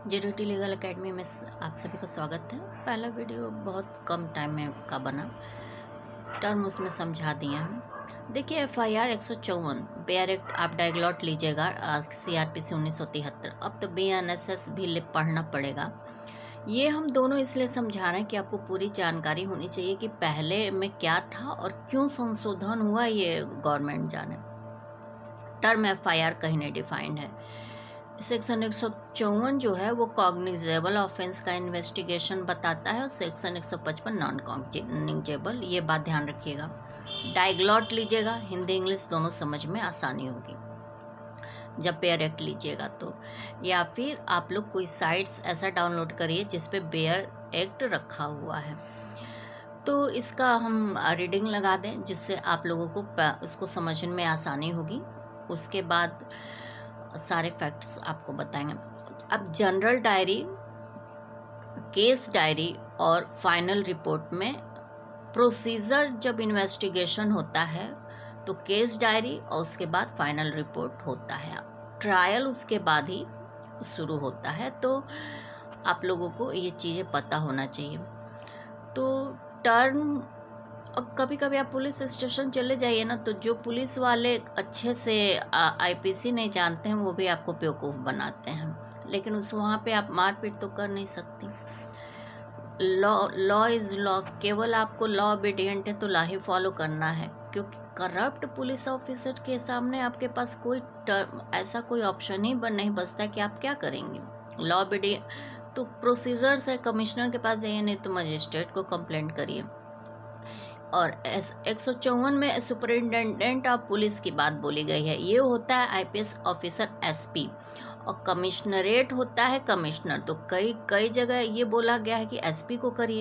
जेडीटी legal academy में आप सभी का स्वागत है। पहला वीडियो बहुत कम टाइम में का बना, टर्म उसमें समझा दिए हैं। देखिए FIR 154 बेयर एक्ट आप डायग्लॉट लीजिएगा, CRPC 1973। अब तो BNSS भी पढ़ना पड़ेगा। ये हम दोनों इसलिए समझा रहे हैं कि आपको पूरी जानकारी होनी चाहिए कि पहले में क्या था और क्यों संशोधन हुआ, ये गवर्नमेंट जाने। टर्म FIR कहीं नहीं डिफाइंड है। सेक्शन 154 जो है वो कॉग्निजेबल ऑफेंस का इन्वेस्टिगेशन बताता है और सेक्शन 155 नॉन कॉग्निजेबल, ये बात ध्यान रखिएगा। डायग्लॉट लीजिएगा, हिंदी इंग्लिश दोनों समझ में आसानी होगी जब बेयर एक्ट लीजिएगा तो। या फिर आप लोग कोई साइट्स ऐसा डाउनलोड करिए जिस पे बेयर एक्ट रखा हुआ है, तो इसका हम रीडिंग लगा दें जिससे आप लोगों को इसको समझने में आसानी होगी। उसके बाद सारे फैक्ट्स आपको बताएंगे। अब जनरल डायरी, केस डायरी और फाइनल रिपोर्ट में प्रोसीजर जब इन्वेस्टिगेशन होता है तो केस डायरी और उसके बाद फाइनल रिपोर्ट होता है। ट्रायल उसके बाद ही शुरू होता है, तो आप लोगों को ये चीज़ें पता होना चाहिए। तो टर्म, अब कभी कभी आप पुलिस स्टेशन चले जाइए ना, तो जो पुलिस वाले अच्छे से IPC नहीं जानते हैं वो भी आपको बेवकूफ़ बनाते हैं, लेकिन उस वहाँ पे आप मारपीट तो कर नहीं सकती। लॉ इज़ लॉ, केवल आपको लॉ ओबीडियंट है तो लॉ ही फॉलो करना है, क्योंकि करप्ट पुलिस ऑफिसर के सामने आपके पास कोई ऐसा कोई ऑप्शन ही नहीं बचता कि आप क्या करेंगे। लॉ ओबीडियंट तो प्रोसीजर्स है, कमिश्नर के पास जाइए, नहीं तो मजिस्ट्रेट को कंप्लेंट करिए। और 154 में सुपरिटेंडेंट ऑफ पुलिस की बात बोली गई है, ये होता है IPS ऑफिसर SP, और कमिश्नरेट होता है कमिश्नर। तो कई जगह ये बोला गया है कि SP को करिए।